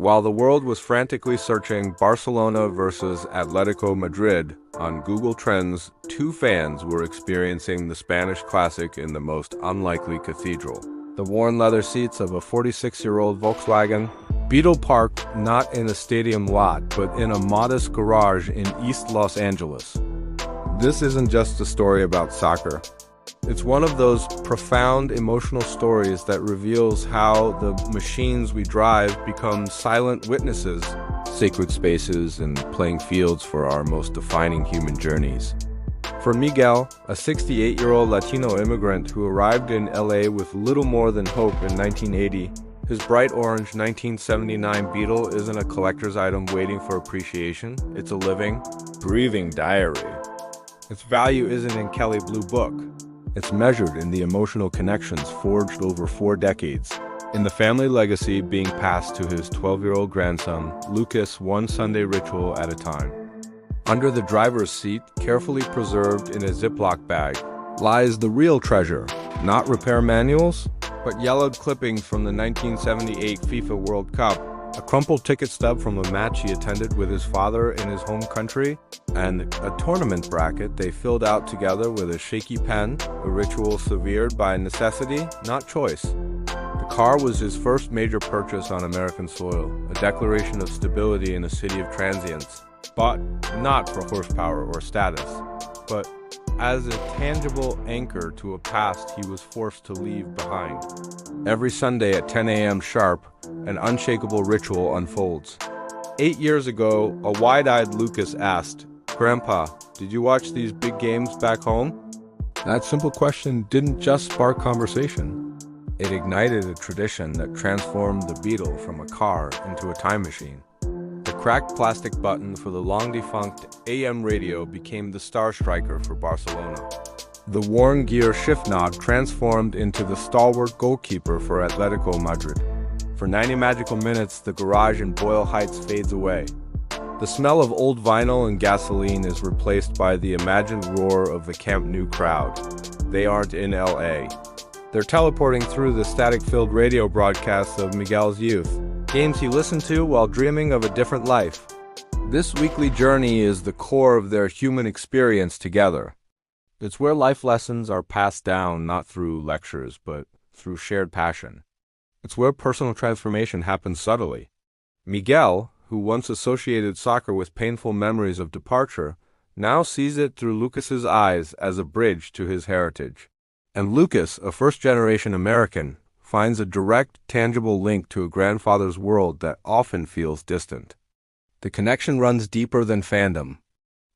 While the world was frantically searching Barcelona versus Atletico Madrid on Google Trends, two fans were experiencing the Spanish classic in the most unlikely cathedral. The worn leather seats of a 46-year-old Volkswagen Beetle parked not in a stadium lot, but in a modest garage in East Los Angeles. This isn't just a story about soccer. It's one of those profound emotional stories that reveals how the machines we drive become silent witnesses, sacred spaces, and playing fields for our most defining human journeys. For Miguel, a 68-year-old Latino immigrant who arrived in LA with little more than hope in 1980, his bright orange 1979 Beetle isn't a collector's item waiting for appreciation. It's a living, breathing diary. Its value isn't in Kelly Blue Book. It's measured in the emotional connections forged over 4 decades, in the family legacy being passed to his 12-year-old grandson, Lucas, one Sunday ritual at a time. Under the driver's seat, carefully preserved in a Ziploc bag, lies the real treasure, not repair manuals, but yellowed clippings from the 1978 FIFA World Cup, a crumpled ticket stub from a match he attended with his father in his home country, and a tournament bracket they filled out together with a shaky pen, a ritual severed by necessity, not choice. The car was his first major purchase on American soil, a declaration of stability in a city of transients, bought not for horsepower or status, but as a tangible anchor to a past he was forced to leave behind. Every Sunday at 10 a.m. sharp, an unshakable ritual unfolds. 8 years ago, a wide-eyed Lucas asked, "Grandpa, did you watch these big games back home?" That simple question didn't just spark conversation. It ignited a tradition that transformed the Beetle from a car into a time machine. The cracked plastic button for the long-defunct AM radio became the star striker for Barcelona. The worn gear shift knob transformed into the stalwart goalkeeper for Atletico Madrid. For 90 magical minutes, the garage in Boyle Heights fades away. The smell of old vinyl and gasoline is replaced by the imagined roar of the Camp Nou crowd. They aren't in LA. They're teleporting through the static-filled radio broadcasts of Miguel's youth, games he listened to while dreaming of a different life. This weekly journey is the core of their human experience together. It's where life lessons are passed down not through lectures, but through shared passion. It's where personal transformation happens subtly. Miguel, who once associated soccer with painful memories of departure, now sees it through Lucas's eyes as a bridge to his heritage. And Lucas, a first-generation American, finds a direct, tangible link to a grandfather's world that often feels distant. The connection runs deeper than fandom.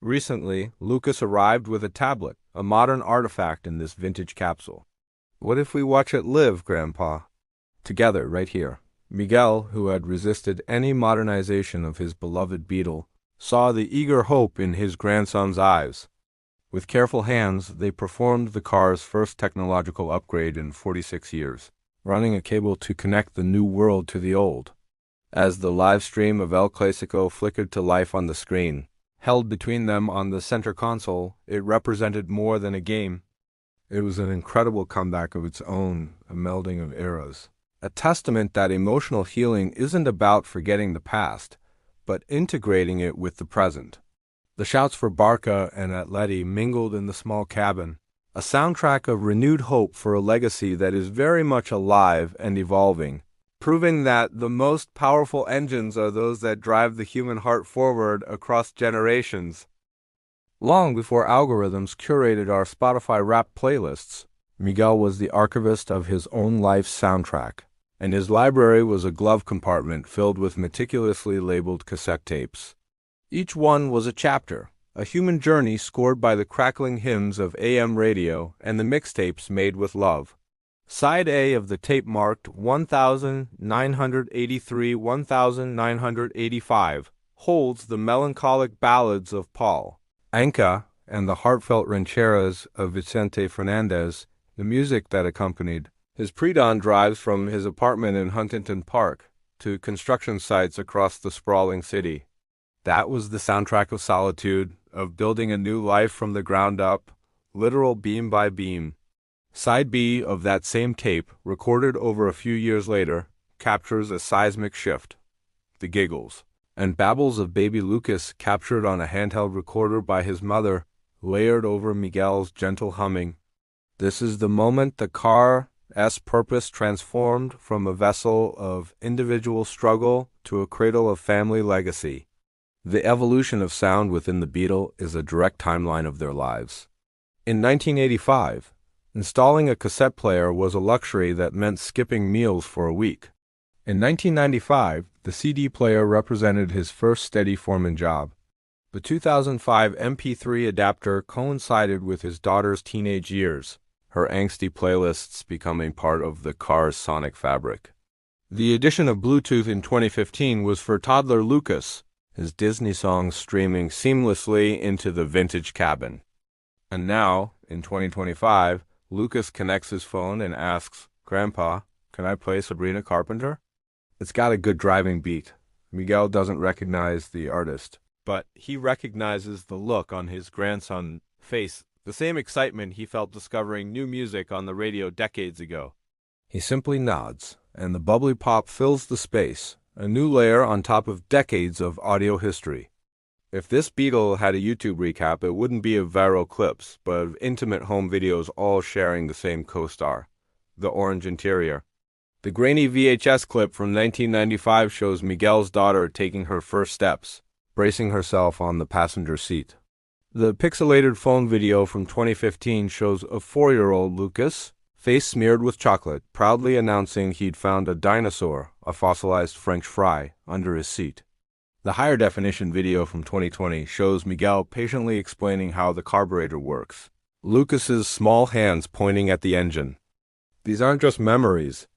Recently, Lucas arrived with a tablet, a modern artifact in this vintage capsule. What if we watch it live, Grandpa? Together, right here. Miguel, who had resisted any modernization of his beloved Beetle, saw the eager hope in his grandson's eyes. With careful hands, they performed the car's first technological upgrade in 46 years, running a cable to connect the new world to the old. As the live stream of El Clasico flickered to life on the screen, held between them on the center console, it represented more than a game. It was an incredible comeback of its own, a melding of eras. A testament that emotional healing isn't about forgetting the past, but integrating it with the present. The shouts for Barca and Atleti mingled in the small cabin, a soundtrack of renewed hope for a legacy that is very much alive and evolving, proving that the most powerful engines are those that drive the human heart forward across generations. Long before algorithms curated our Spotify Wrapped playlists, Miguel was the archivist of his own life's soundtrack, and his library was a glove compartment filled with meticulously labeled cassette tapes. Each one was a chapter, a human journey scored by the crackling hymns of AM radio and the mixtapes made with love. Side A of the tape marked 1983-1985 holds the melancholic ballads of Paul Anka and the heartfelt rancheras of Vicente Fernandez, the music that accompanied his pre-dawn drives from his apartment in Huntington Park to construction sites across the sprawling city. That was the soundtrack of solitude, of building a new life from the ground up, literal beam by beam. Side B of that same tape, recorded over a few years later, captures a seismic shift. the giggles, and babbles of baby Lucas captured on a handheld recorder by his mother, layered over Miguel's gentle humming. This is the moment the car's purpose transformed from a vessel of individual struggle to a cradle of family legacy. The evolution of sound within the Beetle is a direct timeline of their lives. In 1985, installing a cassette player was a luxury that meant skipping meals for a week. In 1995, the CD player represented his first steady foreman job. The 2005 MP3 adapter coincided with his daughter's teenage years, her angsty playlists becoming part of the car's sonic fabric. The addition of Bluetooth in 2015 was for toddler Lucas, his Disney songs streaming seamlessly into the vintage cabin. And now, in 2025, Lucas connects his phone and asks, "Grandpa, can I play Sabrina Carpenter?" It's got a good driving beat. Miguel doesn't recognize the artist, but he recognizes the look on his grandson's face, the same excitement he felt discovering new music on the radio decades ago. He simply nods, and the bubbly pop fills the space, a new layer on top of decades of audio history. If this Beetle had a YouTube recap, it wouldn't be of viral clips, but of intimate home videos all sharing the same co-star, the orange interior. The grainy VHS clip from 1995 shows Miguel's daughter taking her first steps, bracing herself on the passenger seat. The pixelated phone video from 2015 shows a 4-year-old Lucas, face smeared with chocolate, proudly announcing he'd found a dinosaur, a fossilized French fry, under his seat. The higher definition video from 2020 shows Miguel patiently explaining how the carburetor works, Lucas's small hands pointing at the engine. These aren't just memories.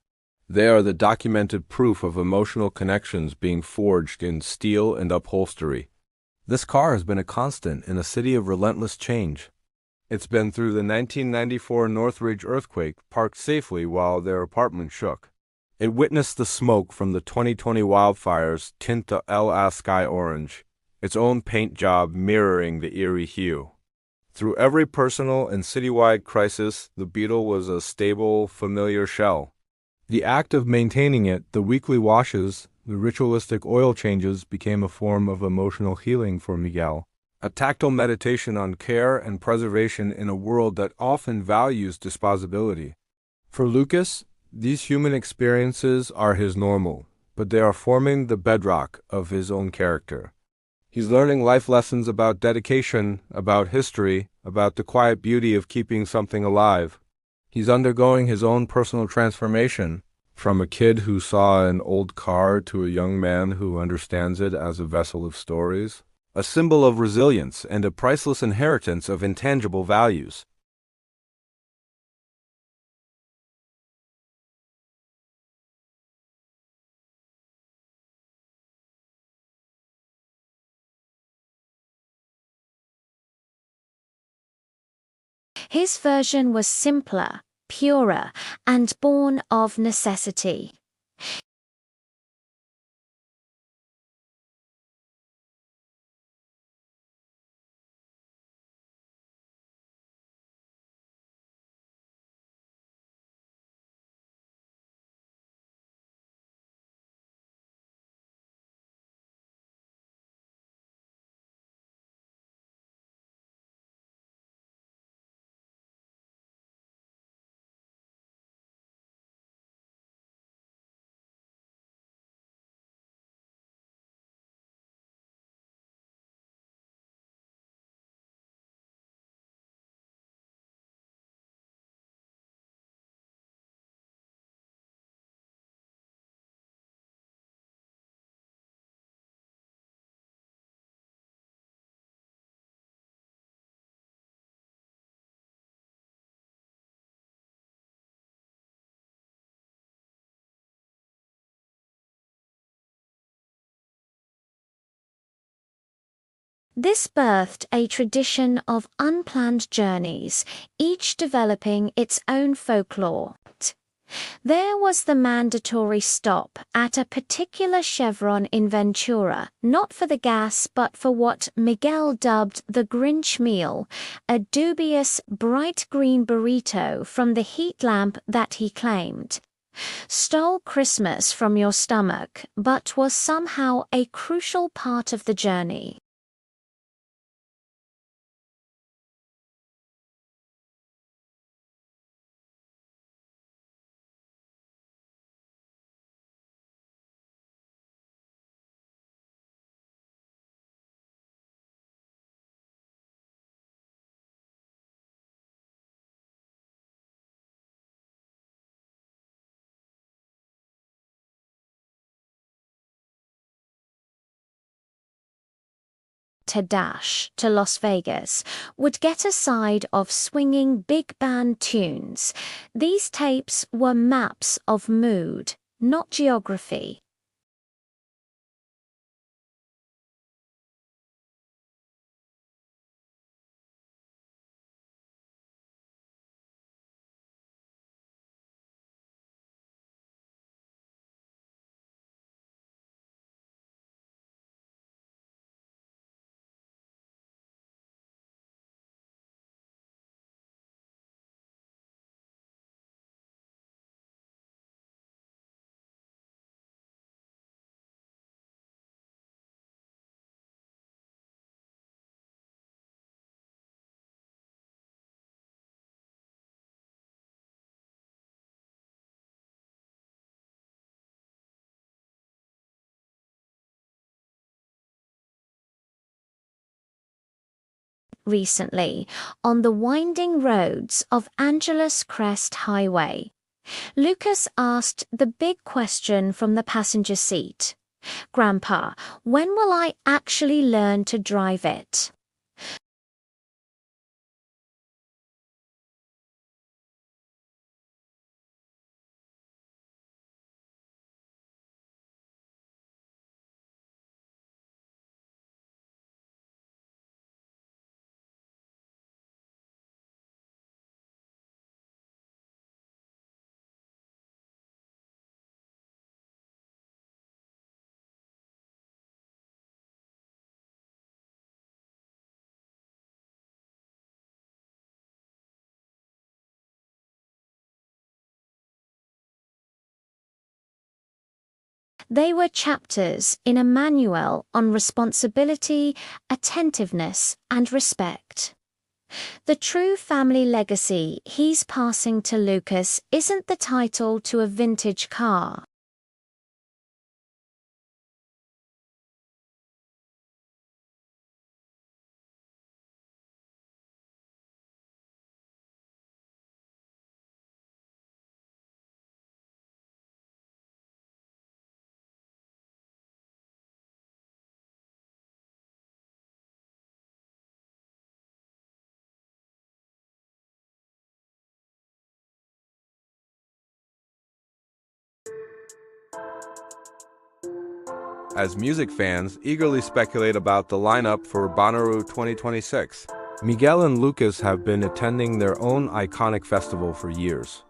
They are the documented proof of emotional connections being forged in steel and upholstery. This car has been a constant in a city of relentless change. It's been through the 1994 Northridge earthquake, parked safely while their apartment shook. It witnessed the smoke from the 2020 wildfires tint the LA sky orange, its own paint job mirroring the eerie hue. Through every personal and citywide crisis, the Beetle was a stable, familiar shell. The act of maintaining it, the weekly washes, the ritualistic oil changes became a form of emotional healing for Miguel, a tactile meditation on care and preservation in a world that often values disposability. For Lucas, these human experiences are his normal, but they are forming the bedrock of his own character. He's learning life lessons about dedication, about history, about the quiet beauty of keeping something alive. He's undergoing his own personal transformation, from a kid who saw an old car to a young man who understands it as a vessel of stories, a symbol of resilience and a priceless inheritance of intangible values. His version was simpler, purer, and born of necessity. This birthed a tradition of unplanned journeys, each developing its own folklore. There was the mandatory stop at a particular chevron in Ventura, not for the gas but for what Miguel dubbed the Grinch meal, a dubious bright green burrito from the heat lamp that he claimed stole Christmas from your stomach, but was somehow a crucial part of the journey. To Las Vegas would get a side of swinging big band tunes. These tapes were maps of mood, not geography. Recently, on the winding roads of Angeles Crest Highway, Lucas asked the big question from the passenger seat. "Grandpa, when will I actually learn to drive it?" They were chapters in a manual on responsibility, attentiveness, and respect. The true family legacy he's passing to Lucas isn't the title to a vintage car. As music fans eagerly speculate about the lineup for Bonnaroo 2026, Miguel and Lucas have been attending their own iconic festival for years.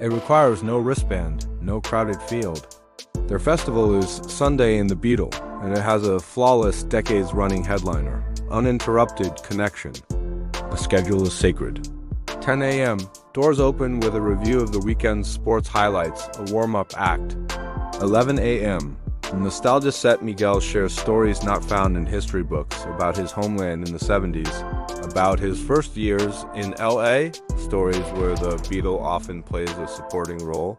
It requires no wristband, no crowded field. Their festival is Sunday in the Beetle, and it has a flawless decades-running headliner, uninterrupted connection. The schedule is sacred. 10 a.m., doors open with a review of the weekend's sports highlights, a warm-up act. 11 a.m., nostalgia set Miguel shares stories not found in history books about his homeland in the 70s, about his first years in LA, stories where the Beetle often plays a supporting role.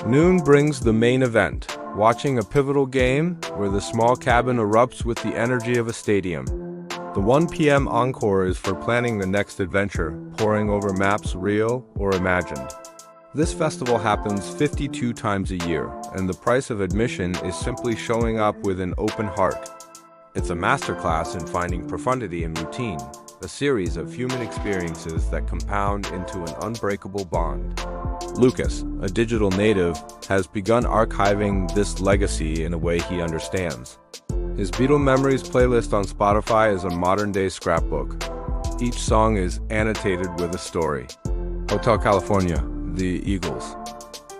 Noon brings the main event, watching a pivotal game where the small cabin erupts with the energy of a stadium. The 1 p.m. encore is for planning the next adventure, poring over maps real or imagined. This festival happens 52 times a year, and the price of admission is simply showing up with an open heart. It's a masterclass in finding profundity in routine, a series of human experiences that compound into an unbreakable bond. Lucas, a digital native, has begun archiving this legacy in a way he understands. His Beatle Memories playlist on Spotify is a modern-day scrapbook. Each song is annotated with a story. Hotel California, the Eagles.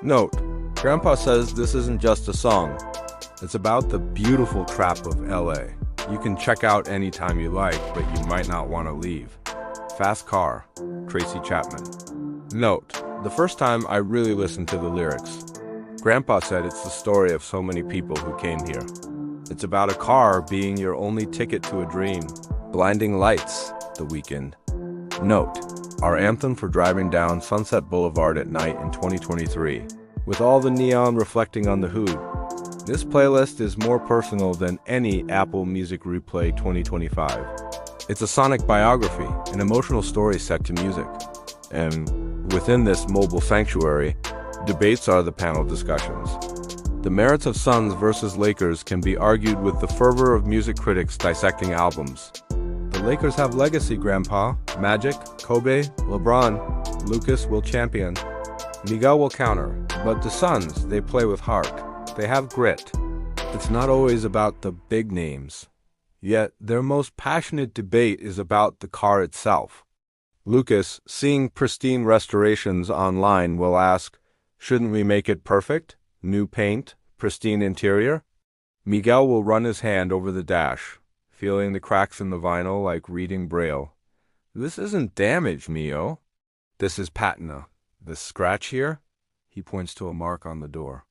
Note, Grandpa says this isn't just a song. It's about the beautiful trap of LA. You can check out anytime you like, but you might not want to leave. Fast Car, Tracy Chapman. Note, the first time I really listened to the lyrics. Grandpa said it's the story of so many people who came here. It's about a car being your only ticket to a dream. Blinding lights, the weekend. Note, our anthem for driving down Sunset Boulevard at night in 2023, with all the neon reflecting on the hood. This playlist is more personal than any Apple Music Replay 2025. It's a sonic biography, an emotional story set to music. And within this mobile sanctuary, debates are the panel discussions. The merits of Suns versus Lakers can be argued with the fervor of music critics dissecting albums. The Lakers have legacy, Grandpa. Magic, Kobe, LeBron, Lucas will champion. Miguel will counter. But the Suns, they play with heart. They have grit. It's not always about the big names. Yet their most passionate debate is about the car itself. Lucas, seeing pristine restorations online, will ask, shouldn't we make it perfect? New paint, pristine interior? Miguel will run his hand over the dash, feeling the cracks in the vinyl like reading Braille. This isn't damage, Mio. This is patina. This scratch here? He points to a mark on the door.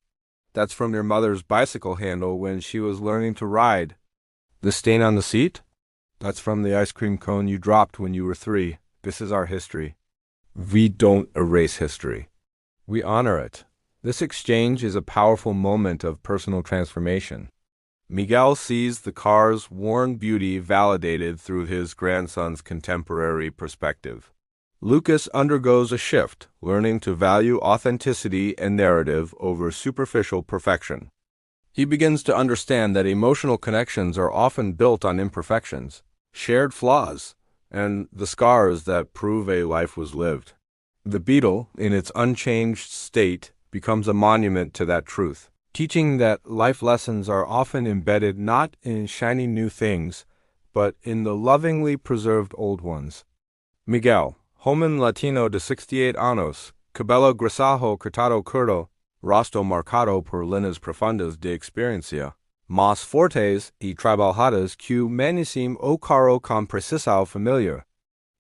That's from your mother's bicycle handle when she was learning to ride. The stain on the seat? That's from the ice cream cone you dropped when you were 3. This is our history. We don't erase history. We honor it. This exchange is a powerful moment of personal transformation. Miguel sees the car's worn beauty validated through his grandson's contemporary perspective. Lucas undergoes a shift, learning to value authenticity and narrative over superficial perfection. He begins to understand that emotional connections are often built on imperfections, shared flaws, and the scars that prove a life was lived. The Beetle, in its unchanged state, becomes a monument to that truth, teaching that life lessons are often embedded not in shiny new things, but in the lovingly preserved old ones. Miguel, Joven Latino de 68 años, cabello grisajo cortado curto, rostro marcado por líneas profundas de experiencia, más fuertes y trabajadas que manicim o caro con precisão familiar.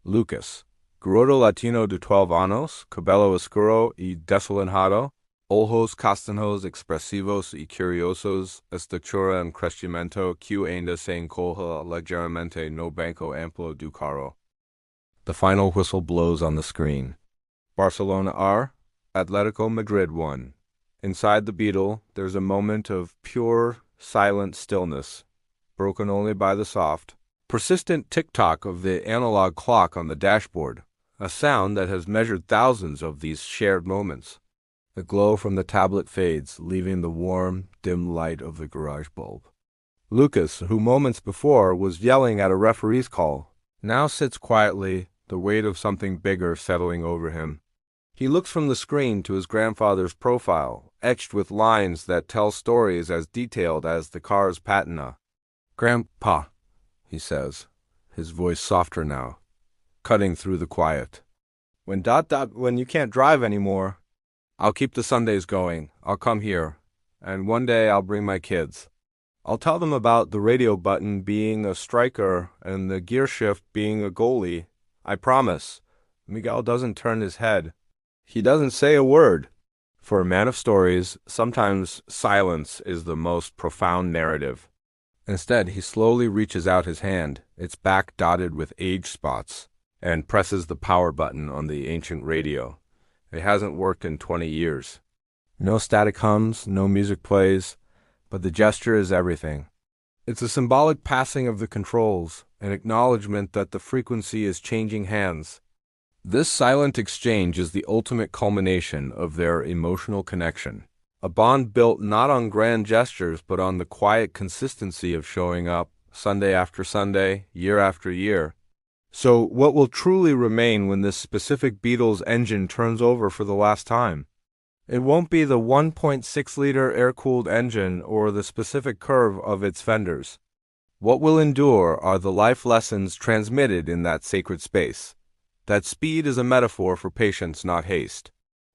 Lucas, gordo Latino de 12 años, cabello oscuro y desolenado, ojos castaños expresivos y curiosos, estatura en crecimiento que ainda se encoja ligeramente no banco amplio du carro. The final whistle blows on the screen. Barcelona R, Atletico Madrid 1. Inside the Beetle, there's a moment of pure, silent stillness, broken only by the soft, persistent tick-tock of the analog clock on the dashboard, a sound that has measured thousands of these shared moments. The glow from the tablet fades, leaving the warm, dim light of the garage bulb. Lucas, who moments before was yelling at a referee's call, now sits quietly, the weight of something bigger settling over him. He looks from the screen to his grandfather's profile, etched with lines that tell stories as detailed as the car's patina. "Grandpa," he says, his voice softer now, cutting through the quiet. When you can't drive anymore, I'll keep the Sundays going. I'll come here, and one day I'll bring my kids. I'll tell them about the radio button being a striker and the gear shift being a goalie. I promise." Miguel doesn't turn his head. He doesn't say a word. For a man of stories, sometimes silence is the most profound narrative. Instead, he slowly reaches out his hand, its back dotted with age spots, and presses the power button on the ancient radio. It hasn't worked in 20 years. No static hums, no music plays, but the gesture is everything. It's a symbolic passing of the controls, an acknowledgement that the frequency is changing hands. This silent exchange is the ultimate culmination of their emotional connection, a bond built not on grand gestures but on the quiet consistency of showing up, Sunday after Sunday, year after year. So what will truly remain when this specific Beetle's engine turns over for the last time? It won't be the 1.6-liter air-cooled engine or the specific curve of its fenders. What will endure are the life lessons transmitted in that sacred space. That speed is a metaphor for patience, not haste.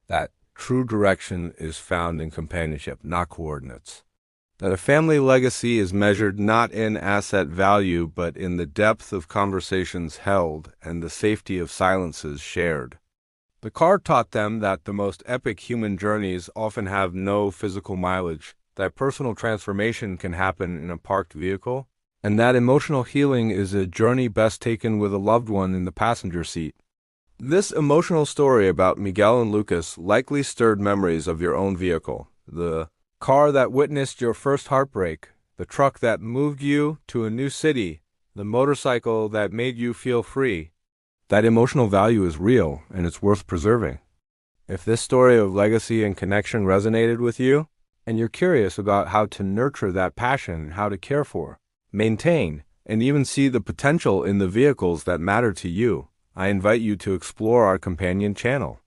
That true direction is found in companionship, not coordinates. That a family legacy is measured not in asset value, but in the depth of conversations held and the safety of silences shared. The car taught them that the most epic human journeys often have no physical mileage, that personal transformation can happen in a parked vehicle, and that emotional healing is a journey best taken with a loved one in the passenger seat. This emotional story about Miguel and Lucas likely stirred memories of your own vehicle, the car that witnessed your first heartbreak, the truck that moved you to a new city, the motorcycle that made you feel free. That emotional value is real, and it's worth preserving. If this story of legacy and connection resonated with you, and you're curious about how to nurture that passion, how to care for, maintain, and even see the potential in the vehicles that matter to you, I invite you to explore our companion channel.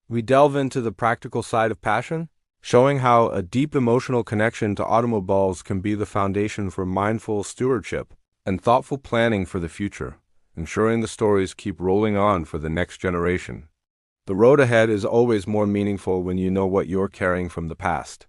We delve into the practical side of passion, showing how a deep emotional connection to automobiles can be the foundation for mindful stewardship and thoughtful planning for the future, ensuring the stories keep rolling on for the next generation. The road ahead is always more meaningful when you know what you're carrying from the past.